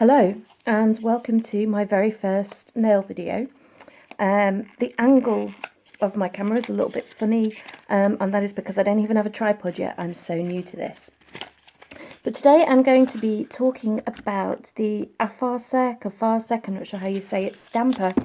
Hello and welcome to my very first nail video. The angle of my camera is a little bit funny and that is because I don't even have a tripod yet. I'm so new to this. But today I'm going to be talking about the Apharsec, I'm not sure how you say it, stamper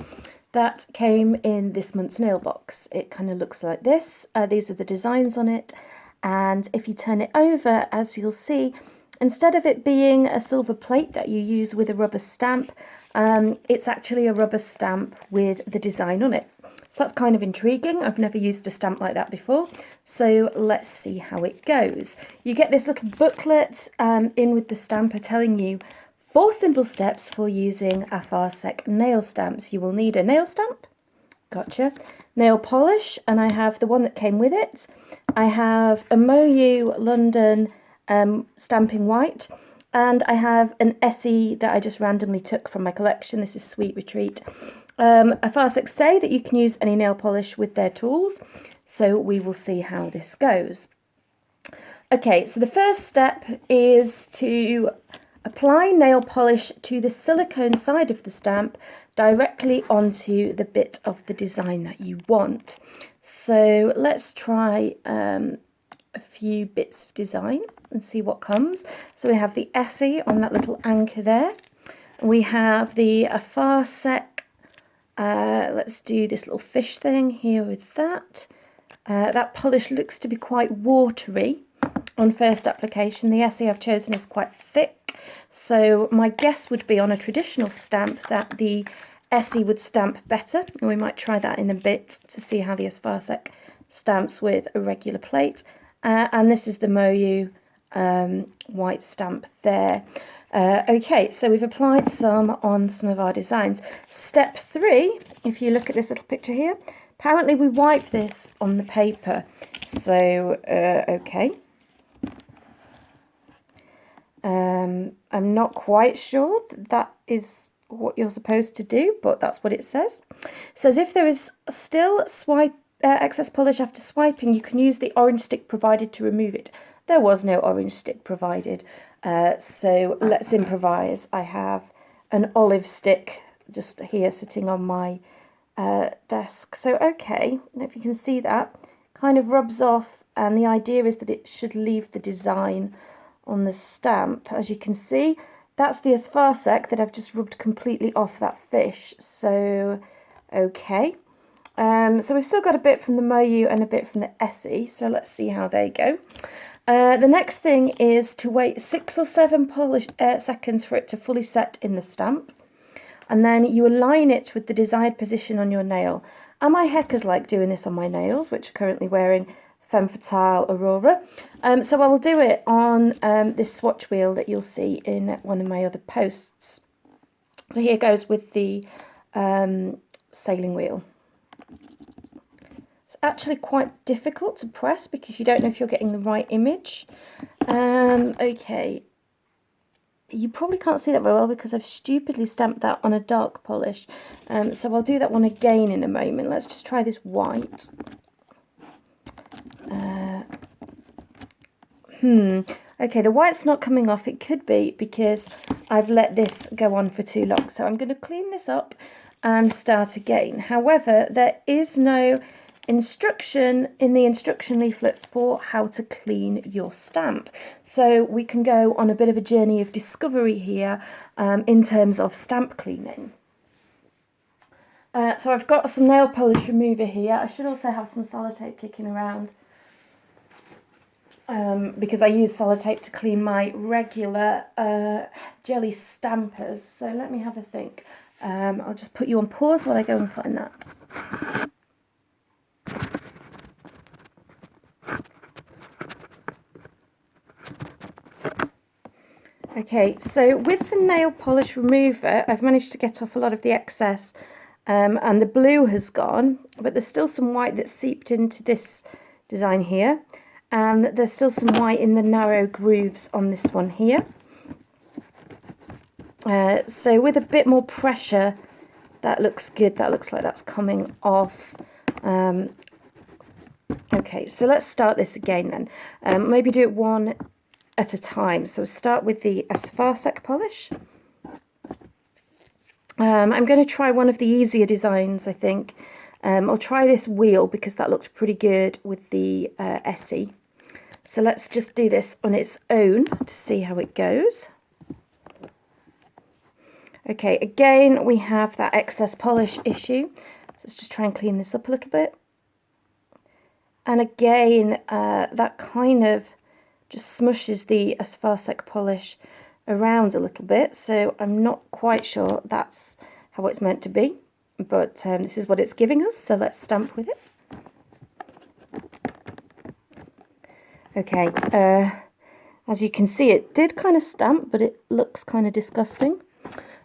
that came in this month's Nailbox. It kind of looks like this. These are the designs on it, and if you turn it over, as you'll see, instead of it being a silver plate that you use with a rubber stamp, it's actually a rubber stamp with the design on it. So that's kind of intriguing. I've never used a stamp like that before. So let's see how it goes. You get this little booklet in with the stamper telling you 4 simple steps for using Apharsec nail stamps. You will need a nail stamp, gotcha, nail polish, and I have the one that came with it. I have a Moyu London stamping white, and I have an Essie that I just randomly took from my collection. This is Sweet Retreat. Apharsec say that you can use any nail polish with their tools, so we will see how this goes. Okay, so the first step is to apply nail polish to the silicone side of the stamp directly onto the bit of the design that you want. So let's try a few bits of design and see what comes. So we have the Essie on that little anchor there. We have the Apharsec. Let's do this little fish thing here with that. That polish looks to be quite watery on first application. The Essie I've chosen is quite thick, so my guess would be on a traditional stamp that the Essie would stamp better, and we might try that in a bit to see how the Apharsec stamps with a regular plate. And this is the Moyu white stamp there. Okay, so we've applied some on some of our designs. Step 3, if you look at this little picture here, apparently we wipe this on the paper. So, okay. I'm not quite sure that is what you're supposed to do, but that's what it says. It says if there is still excess polish after swiping, you can use the orange stick provided to remove it. There was no orange stick provided, so let's improvise. I have an olive stick just here sitting on my desk. So okay, if you can see that, kind of rubs off, and the idea is that it should leave the design on the stamp. As you can see, that's the Apharsec that I've just rubbed completely off that fish. So okay, so we've still got a bit from the Moyu and a bit from the Essie, so let's see how they go. The next thing is to wait 6 or 7 seconds for it to fully set in the stamp, and then you align it with the desired position on your nail. And my heckers like doing this on my nails, which are currently wearing Femme Fatale Aurora. So I will do it on this swatch wheel that you'll see in one of my other posts. So here goes with the sailing wheel. It's actually quite difficult to press because you don't know if you're getting the right image. Okay, you probably can't see that very well because I've stupidly stamped that on a dark polish. So I'll do that one again in a moment. Let's just try this white. Okay, the white's not coming off. It could be because I've let this go on for too long. So I'm going to clean this up and start again. However, there is no instruction in the instruction leaflet for how to clean your stamp. So we can go on a bit of a journey of discovery here in terms of stamp cleaning. So I've got some nail polish remover here. I should also have some sellotape kicking around because I use sellotape to clean my regular jelly stampers. So let me have a think. I'll just put you on pause while I go and find that. Okay, so with the nail polish remover, I've managed to get off a lot of the excess and the blue has gone, but there's still some white that's seeped into this design here, and there's still some white in the narrow grooves on this one here. So with a bit more pressure, that looks good. That looks like that's coming off. Okay, so let's start this again then. Maybe do it one at a time. So start with the Apharsec polish. I'm going to try one of the easier designs, I think. I'll try this wheel because that looked pretty good with the Essie. So let's just do this on its own to see how it goes. Okay, again, we have that excess polish issue. So let's just try and clean this up a little bit. And again, that kind of just smushes the Apharsec polish around a little bit. So I'm not quite sure that's how it's meant to be. But this is what it's giving us, so let's stamp with it. Okay, as you can see, it did kind of stamp, but it looks kind of disgusting.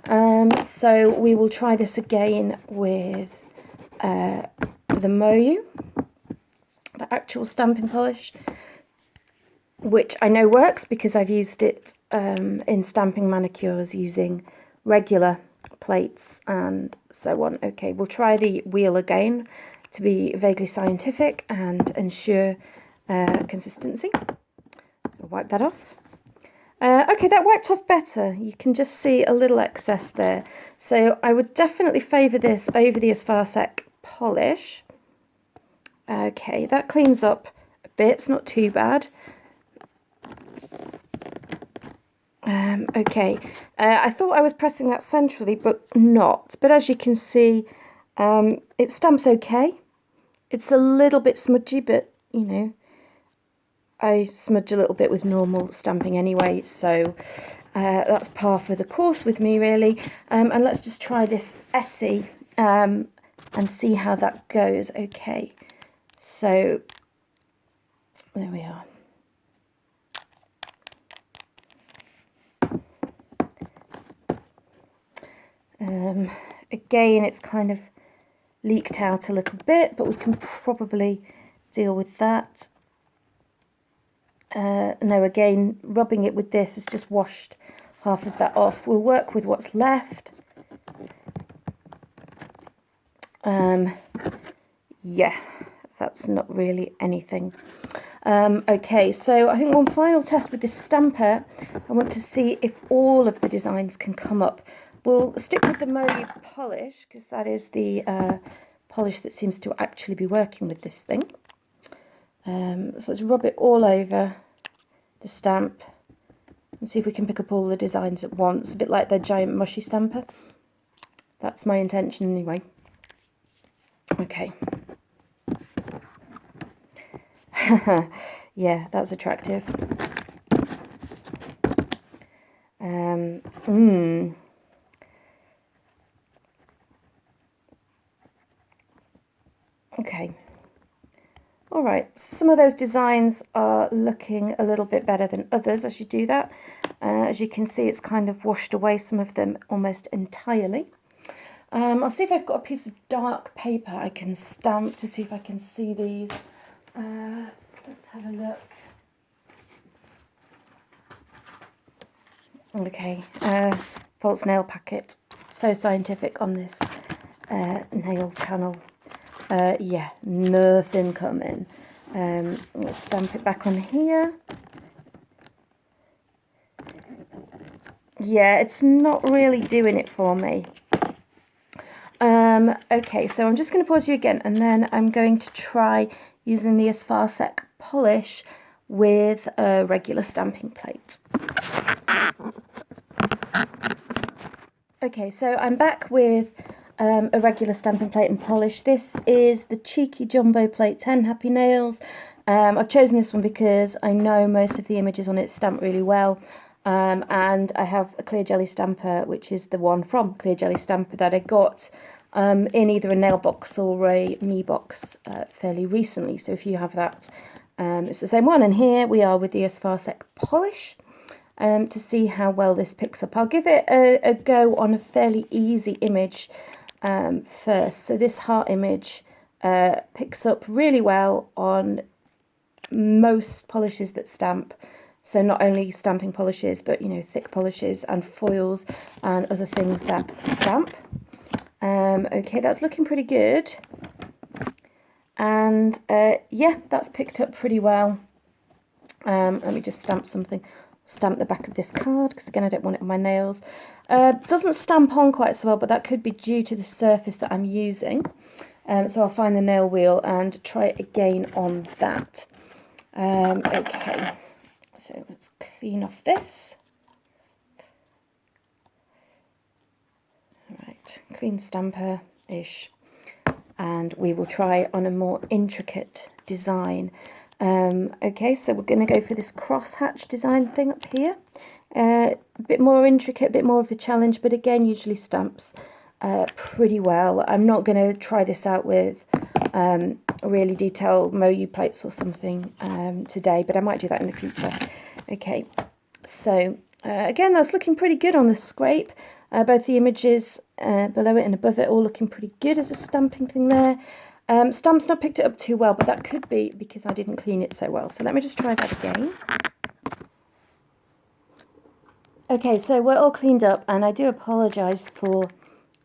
So we will try this again with the Moyu, the actual stamping polish, which I know works because I've used it in stamping manicures using regular plates and so on. Okay, we'll try the wheel again to be vaguely scientific and ensure consistency. I'll wipe that off. Okay, that wiped off better. You can just see a little excess there. So I would definitely favour this over the Apharsec polish. Okay, that cleans up a bit. It's not too bad. Okay, I thought I was pressing that centrally, but not. But as you can see, it stamps okay. It's a little bit smudgy, but, you know, I smudge a little bit with normal stamping anyway, so that's par for the course with me, really. And let's just try this Essie and see how that goes. Okay, so there we are. Again, it's kind of leaked out a little bit, but we can probably deal with that. No, again, rubbing it with this has just washed half of that off. We'll work with what's left. Yeah, that's not really anything. Okay, so I think one final test with this stamper. I want to see if all of the designs can come up. We'll stick with the Moyu polish because that is the polish that seems to actually be working with this thing. So let's rub it all over the stamp and see if we can pick up all the designs at once, a bit like the giant mushy stamper. That's my intention anyway. Okay. Yeah, that's attractive. Okay. All right, so some of those designs are looking a little bit better than others as you do that. As you can see, it's kind of washed away some of them almost entirely. I'll see if I've got a piece of dark paper I can stamp to see if I can see these. Let's have a look. Okay, false nail packet. So scientific on this nail channel. Yeah, nothing coming. Let's stamp it back on here. Yeah, it's not really doing it for me. Okay, so I'm just going to pause you again, and then I'm going to try using the Apharsec polish with a regular stamping plate. Okay, so I'm back with a regular stamping plate and polish. This is the Cheeky Jumbo Plate 10 Happy Nails. I've chosen this one because I know most of the images on it stamp really well. And I have a clear jelly stamper, which is the one from Clear Jelly Stamper that I got in either a Nailbox or a Me box fairly recently. So if you have that, it's the same one. And here we are with the Apharsec polish to see how well this picks up. I'll give it a go on a fairly easy image first. So this heart image picks up really well on most polishes that stamp. So not only stamping polishes, but, you know, thick polishes and foils and other things that stamp. Okay, that's looking pretty good. And yeah, that's picked up pretty well. Let me just stamp something stamp the back of this card, because again I don't want it on my nails. Doesn't stamp on quite so well, but that could be due to the surface that I'm using. So I'll find the nail wheel and try it again on that. Okay, so let's clean off this. Right, clean stamper-ish. And we will try on a more intricate design. Okay, so we're going to go for this crosshatch design thing up here. A bit more intricate, a bit more of a challenge, but again, usually stamps pretty well. I'm not going to try this out with really detailed Moyu plates or something today, but I might do that in the future. Okay, so again, that's looking pretty good on the scrape. Both the images below it and above it all looking pretty good as a stamping thing there. Stamp's not picked it up too well, but that could be because I didn't clean it so well. So let me just try that again. Okay, so we're all cleaned up, and I do apologise for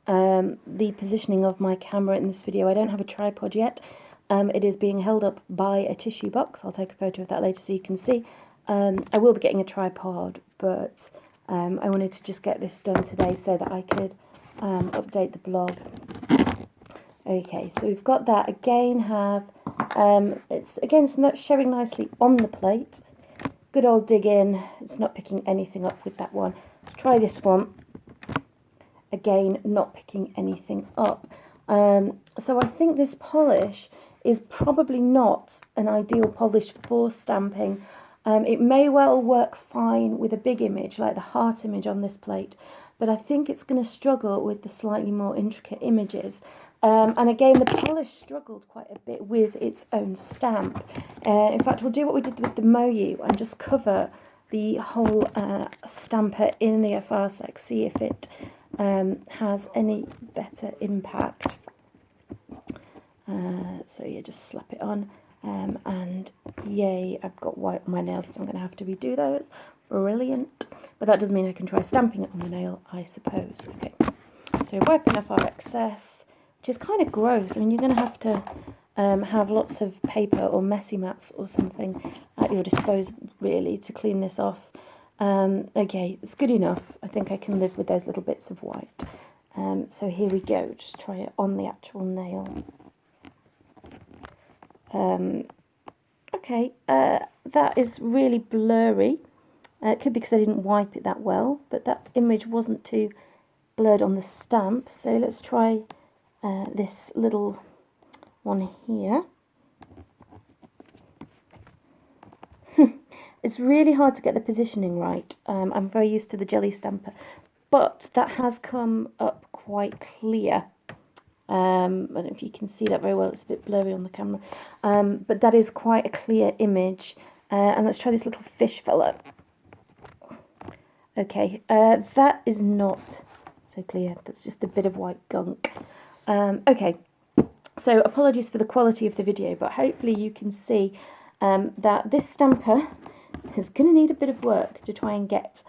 the positioning of my camera in this video. I don't have a tripod yet. It is being held up by a tissue box. I'll take a photo of that later so you can see. I will be getting a tripod, but I wanted to just get this done today so that I could update the blog. Okay, so we've got that. Again, it's not showing nicely on the plate. Good old dig in. It's not picking anything up with that one. Let's try this one. Again, not picking anything up. So I think this polish is probably not an ideal polish for stamping. It may well work fine with a big image like the heart image on this plate, but I think it's going to struggle with the slightly more intricate images. And again, the polish struggled quite a bit with its own stamp. In fact, we'll do what we did with the Moyu and just cover the whole stamper in the Apharsec, see if it has any better impact. So yeah, just slap it on. And yay, I've got white on my nails, so I'm going to have to redo those. Brilliant. But that does mean I can try stamping it on the nail, I suppose. Okay, so wiping off our excess, which is kind of gross. I mean, you're going to have lots of paper or messy mats or something at your disposal, really, to clean this off. Okay, it's good enough. I think I can live with those little bits of white. So here we go. Just try it on the actual nail. Okay, that is really blurry. It could be because I didn't wipe it that well, but that image wasn't too blurred on the stamp. So let's try this little one here. It's really hard to get the positioning right. I'm very used to the jelly stamper, but that has come up quite clear. I don't know if you can see that very well, it's a bit blurry on the camera, but that is quite a clear image. And let's try this little fish fella. Okay, that is not so clear, that's just a bit of white gunk. Okay, so apologies for the quality of the video, but hopefully you can see that this stamper is going to need a bit of work to try and get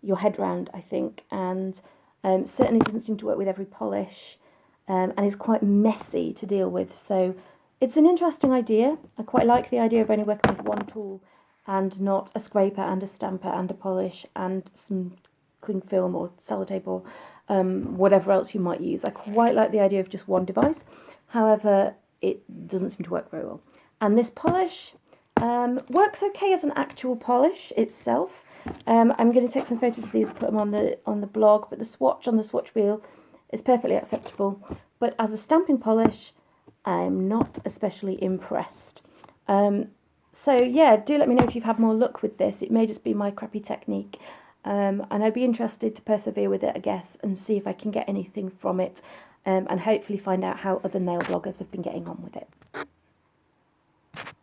your head round, I think, and certainly doesn't seem to work with every polish. And is quite messy to deal with. So it's an interesting idea. I quite like the idea of only working with one tool and not a scraper and a stamper and a polish and some cling film or sellotape or whatever else you might use. I quite like the idea of just one device. However, it doesn't seem to work very well. And this polish works okay as an actual polish itself. I'm going to take some photos of these, put them on the blog, but the swatch on the swatch wheel is perfectly acceptable, but as a stamping polish, I'm not especially impressed. So yeah, do let me know if you've had more luck with this. It may just be my crappy technique, and I'd be interested to persevere with it, I guess, and see if I can get anything from it, and hopefully find out how other nail bloggers have been getting on with it.